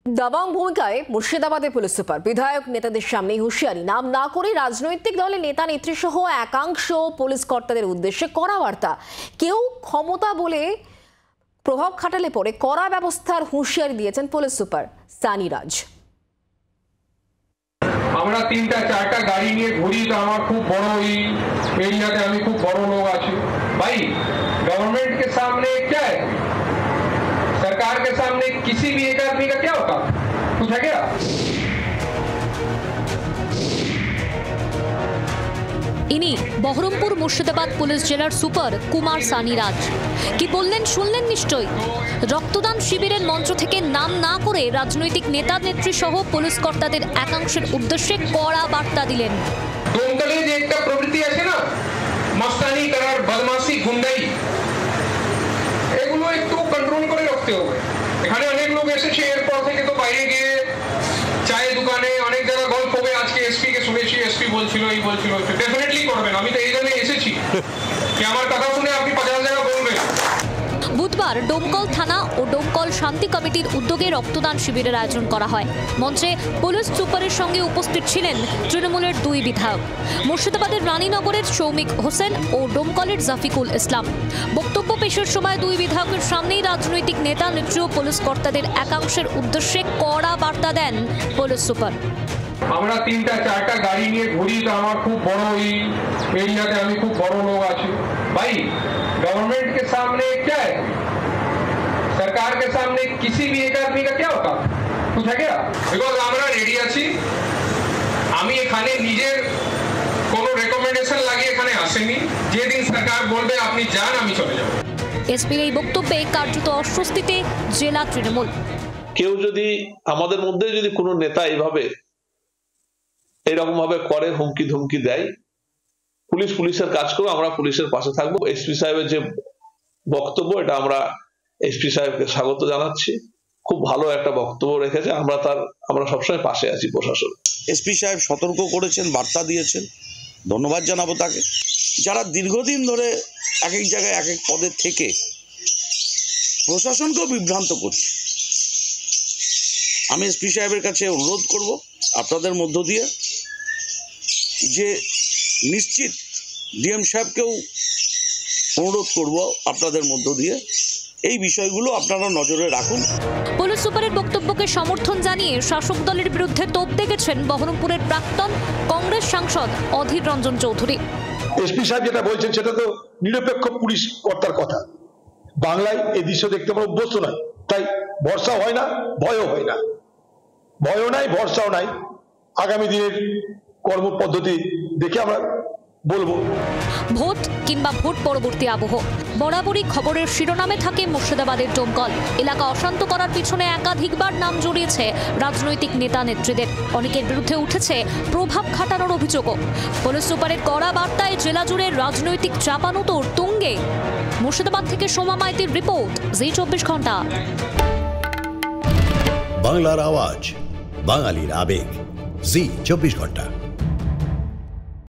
দাবাং ভূমিকায় মুর্শিদাবাদে police super বিধায়ক নেতাদের সামনেই হুঁশিয়ারি, নাম না করে রাজনৈতিক দলের নেতা নেত্রী সহ একাংশ পুলিশ কর্তাদের উদ্দেশ্যে কড়া বার্তা। কেউ ক্ষমতা বলে প্রভাব খাটালে পরে কড়া ব্যবস্থার হুঁশিয়ারি দিয়েছেন পুলিশ সুপার সানি রাজ। আমরা 3টা 4টা গাड़ी নিয়ে ঘুরি, তো আমার খুব বড় এই एरियाতে আমি খুব বড় লোক আছি भाई। गवर्नमेंट के सामने क्या है, सरकार के सामने किसी भी एक आदमी का क्या होता, कुछ है क्या? ইনি বহরমপুর মুর্শিদাবাদ পুলিশ জেলার সুপার কুমার সানি রাজ। কি বললেন শুনলেন নিশ্চয়ই। রক্তদান শিবিরের মঞ্চ থেকে নাম না করে রাজনৈতিক নেতা নেত্রী সহ পুলিশ কর্তাদের একাংশের উদ্দেশ্যে কড়া বার্তা দিলেন। দমকলে যে একটা প্রবৃত্তি আছে না, মস্তানি করার, বদমাশি, গুন্ডাই, এগুলো একটু কন্ট্রোল করে রাখতে হবে। এখানে অনেক লোক এসেছে এরপর থেকে, তো বাইরে গিয়ে চায়ের দোকানে অনেক জায়গায় গল্প হবে। আজকে এসপি কে শুনেছি, এসপি বলছিল এই বলছিল, ডেফিনেটলি করবেন। আমি তো এই জন্য এসেছি কি আমার কথা শুনে আপনি 50 জায়গা বলবেন। বুধবার ডোমকল থানা ও ডোমকল শান্তি কমিটির উদ্যোগে রক্তদান শিবিরের আয়োজন করা হয়। মঞ্চে পুলিশ সুপারের সঙ্গে উপস্থিত ছিলেন তৃণমূলের 2 বিধায়ক, মুর্শিদাবাদের রানীনগরের সৌমিক হোসেন ও ডোমকলের জাফিকুল ইসলাম। বক্তব্য পেশের সময় 2 বিধায়কের সামনেই রাজনৈতিক নেতা নেত্রী ও পুলিশ কর্তাদের একাংশের উদ্দেশ্যে কড়া বার্তা দেন পুলিশ সুপার। আমরা 3টা 4টা গাড়ি নিয়ে ঘুরি, তো আমার খুব বড় এই एरियाতে আমি খুব বড় লোক আছি भाई। गवर्नमेंट के सामने क्या है, सरकार के सामने किसी भी एक आदमी का क्या होता, कुछ है क्या? बिकॉज আমরা রেডি আছি। আমি এখানে নিজের কোনো রেকমেন্ডেশন লাগিয়ে এখানে আসেনি। যেদিন সরকার বলবে আপনি যান, আমি চলে যাব। এসপির এই বক্তব্যে কার্যত অস্বস্তিতে জেলা তৃণমূল। কেউ যদি আমাদের মধ্যে যদি কোনো নেতা এইভাবে এরকম ভাবে করে, হুমকি ধুমকি দেয়, পুলিশের কাজ করবো, আমরা পুলিশের পাশে থাকবো। এসপি সাহেবের যে বক্তব্য, এটা আমরা এসপি সাহেবকে স্বাগত জানাচ্ছি। খুব ভালো একটা বক্তব্য রেখেছে, আমরা সবসময় পাশে আছি প্রশাসন। এসপি সাহেব সতর্ক করেছেন, বার্তা দিয়েছেন, ধন্যবাদ জানাবো তাকে। যারা দীর্ঘদিন ধরে এক এক জায়গায় এক এক পদে থেকে প্রশাসনকেও বিভ্রান্ত করছে, আমি এসপি সাহেবের কাছে অনুরোধ করব আপনাদের মধ্য দিয়ে যে নিশ্চিত ডিএম সাহেবকেও অনুরোধ করব আপনাদের মধ্য দিয়ে এই বিষয়গুলো আপনারা নজরে রাখুন। পুলিশ সুপারের বক্তব্যকে সমর্থন জানিয়ে শাসক দলের বিরুদ্ধে তোপ দেখেছেন বহরমপুরের প্রাক্তন কংগ্রেস সাংসদ অধীর রঞ্জন চৌধুরী। এসপি সাহেব যেটা বলছেন সেটা তো নিরপেক্ষ পুলিশ কর্তার কথা। বাংলায় এই দৃশ্য দেখতে আমরা অভ্যস্ত নয়, তাই ভরসা হয় না, ভয়ও হয় না। ভয়ও নাই, ভরসাও নাই। আগামী দিনের কর্মপদ্ধতি দেখে আমরা বলবো। ভোট কিংবা ভোট পরবর্তী আবহ বরাবরই খবরের শিরোনামে থাকে মুর্শিদাবাদের ডোমকল এলাকা অশান্ত করার পিছনে একাধিকবার নাম জড়িয়েছে রাজনৈতিক নেতা নেত্রীদের। অনেকের বিরুদ্ধে উঠেছে প্রভাব খাটানোর অভিযোগও। পুলিশ সুপারের কড়া বার্তায় জেলা জুড়ে রাজনৈতিক চাপানুতোর তুঙ্গে। মুর্শিদাবাদ থেকে সোমা মাইতির রিপোর্ট, জি 24 ঘন্টা। বাংলার আওয়াজ, বাঙালির আবেগ, জি 24 ঘন্টা।